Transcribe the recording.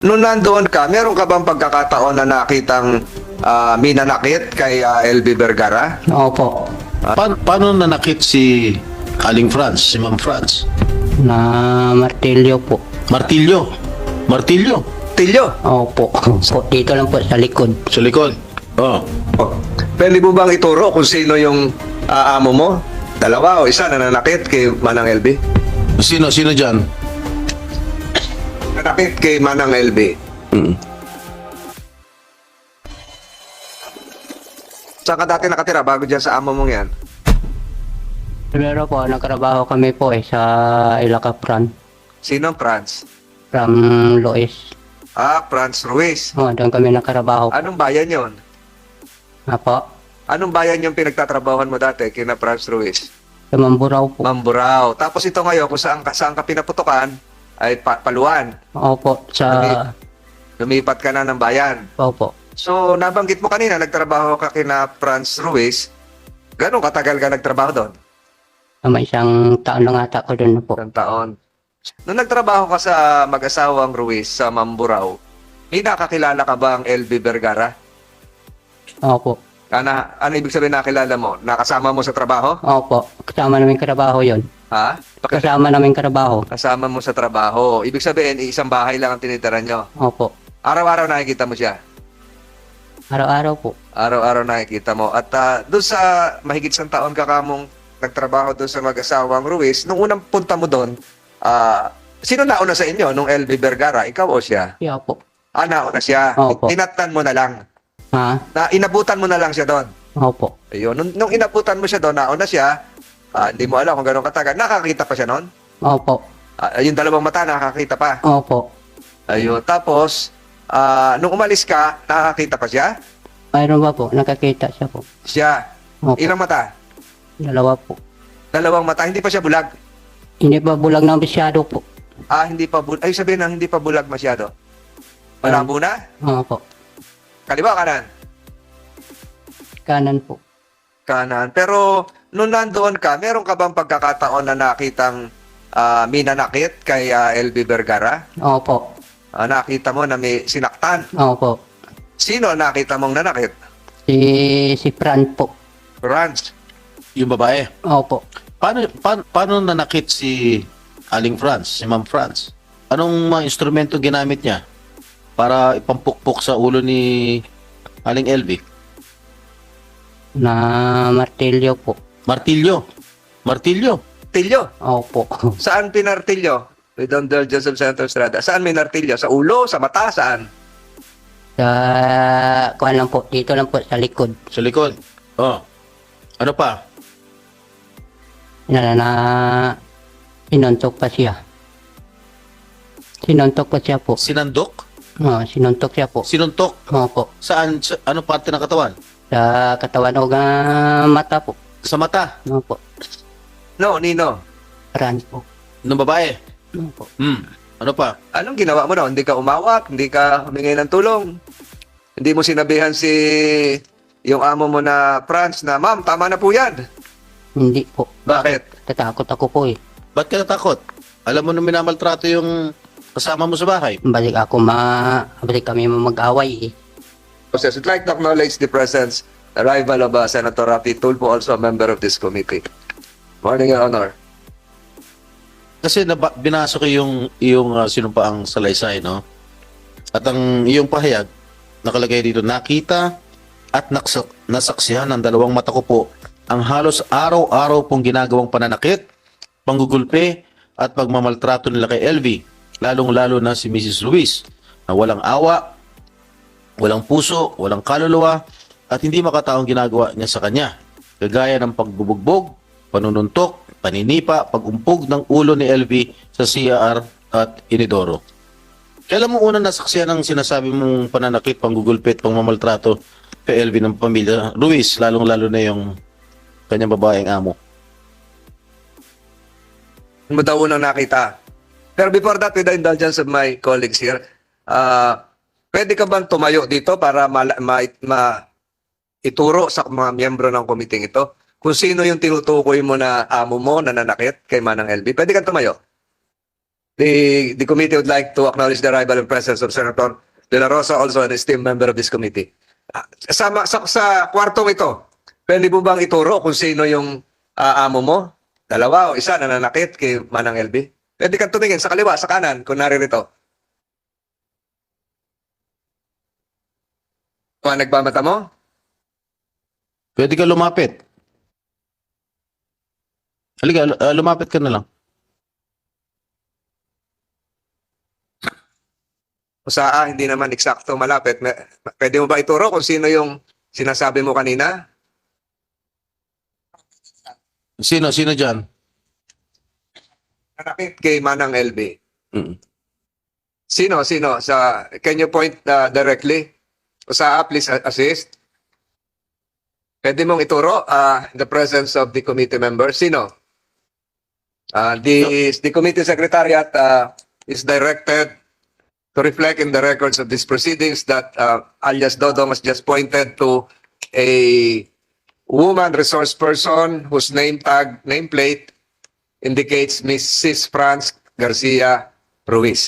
Nung nandoon ka, meron ka bang pagkakataon na nakitang minanakit kay LB Vergara? Opo, Paano nanakit si Aling France, si Ma'am France? na martilyo po. Martilyo. Martilyo. Tilyo, Opo, po, dito lang po sa likod. Sa likod. Oh. pwede mo bang ituro kung sino yung amo mo? Dalawa o isa na nanakit kay Manang LB? Sino dyan? Nanakit kay Manang LB. Mm. Saan ka dati nakatira bago dyan sa amo mong yan? Pero po, nagtrabaho kami po sa Ilacapran, Sino? Franz? from Lois. Franz Ruiz. Doon kami nagtrabaho. Anong bayan yon? Apo, Anong bayan yung pinagtatrabahuan mo dati kina Franz Ruiz? sa Mamburao po. Mamburao. Tapos ito ngayon, kung saan ka pinaputukan, ay Paluan. Opo, sa... Lumipat ka na ng bayan. Opo. So, nabanggit mo kanina, nagtrabaho ka kina Franz Ruiz. Gano'ng katagal ka nagtrabaho doon? May isang taon lang ata ko doon po. Isang taon. Nung nagtrabaho ka sa mag-asawang Ruiz sa Mamburao, may nakakilala ka ba ang LB Vergara? Opo. Ano ibig sabihin nakilala mo? Nakasama mo sa trabaho? Opo, kasama namin trabaho yon. Ha? Kasama namin trabaho. Kasama mo sa trabaho. Ibig sabihin, isang bahay lang ang tinitira nyo. Opo. Araw-araw nakikita mo siya. Araw-araw po. Araw-araw nakikita mo. At doon sa mahigit isang taon ka kamong nagtrabaho doon sa mag-asawang Ruiz, nung unang punta mo doon, sino nauna sa inyo? Nung LB Vergara, ikaw o siya? Siya po. Nauna siya. Opo. Tinatnan mo na lang. Ha? Inabutan mo na lang siya doon. Opo. Ayun. Nung inabutan mo siya doon, nauna siya, hindi mo alam kung gano'ng katagal. Nakakita pa siya noon? Opo. Yung dalawang mata, nakakita pa. Opo. Ayun. Tapos, nung umalis ka, nakakita pa siya? Mayroon ba po? Nakakita siya po. Siya. Opo. Ilang mata? Dalawa po. Dalawang mata. Hindi pa siya bulag. Hindi pa bulag ng masyado po. Hindi pa bulag. Ay, sabihin na hindi pa bulag masyado. Malabo na? Opo. Kaliwa, kanan? Kanan po. Kanan. Pero, nung nandoon ka, meron ka bang pagkakataon na nakitang minanakit kay LB Vergara? Opo. Nakita mo na may sinaktan. Opo. Sino nakita mong nanakit? Si Fran po. Franz. Yung babae. Opo. Paano nanakit si Aling France, si Ma'am France? Anong mga instrumento ginamit niya para ipampukpok sa ulo ni Aling LV? Na martilyo po. Martilyo. Martilyo. Tilyo. Opo. Saan pinartilyo? With Don Joseph Santos Estrada. Saan may nartilyo? Sa ulo? Sa mata? Saan? Sa... Kuan lang po. Dito lang po sa likod. Sa likod. Oh. Ano pa? Na sinuntok pa siya. Sinuntok pa siya po. Sinandok? Sinuntok siya po. Sinuntok? Opo. Saan? Ano parte ng katawan? Sa katawan o mata po. Sa mata Opo. No, Nino. Fran po. ng babae. Opo. Ano pa? Anong ginawa mo noon? Hindi ka umawak? Hindi ka humingi ng tulong? Hindi mo sinabihan si yung amo mo na Franz na, Ma'am, tama na po yan. Hindi po. Bakit? Tatakot ako po eh. Ba't ka natakot? Alam mo na minamaltrato yung kasama mo sa bahay. Balik kami mag-away eh. I'd like to acknowledge the presence, arrival of Senator Rafi Tulfo, also a member of this committee. Morning, Your Honor. Kasi binasa ko yung sinumpaang salaysay, no? At ang iyong pahayag, nakalagay dito, nakita at nasaksihan ng dalawang mata ko po ang halos araw-araw pong ginagawang pananakit, panggugulpe at pagmamaltrato nila kay LV, lalong-lalo na si Mrs. Luis, na walang awa, walang puso, walang kaluluwa, at hindi makataong ginagawa niya sa kanya, kagaya ng pagbubugbog, panununtok, paninipa, pagumpog ng ulo ni LV sa CR at Inidoro. Kailan mo unang nasaksihan ang sinasabi mong pananakit, panggugulpit, pangmamaltrato kay LV ng pamilya Ruiz, lalong-lalo na yung kanyang babaeng amo? Mo daw unang nakita. Pero before that, with the indulgence of my colleagues here, pwede ka bang tumayo dito para ituro sa mga miyembro ng komiting ito kung sino yung tinutukoy mo na amo mo na nanakit kay Manang LV? Pwede kang tumayo. the committee would like to acknowledge the arrival and presence of Senator De La Rosa, also an esteemed member of this committee. Sa kwartong ito, pwede mo bang ituro kung sino yung amo mo? Dalawa o isa nananakit kay Manang LB? Pwede kang tumingin sa kaliwa, sa kanan, kung naririto. Kung nagbamata mo? Pwede ka lumapit. Halika, lumapit ka na lang. O sa hindi naman eksakto malapit. Pwede mo ba ituro kung sino yung sinasabi mo kanina? Sino dyan? Nanakit kay Manang LB. Mm. Sino? Can you point directly? O sa please assist. Pwede mong ituro in the presence of the committee members. Sino? The committee secretariat is directed to reflect in the records of these proceedings that alias Dodong has just pointed to a woman resource person whose nameplate indicates Mrs. Franz Garcia Ruiz.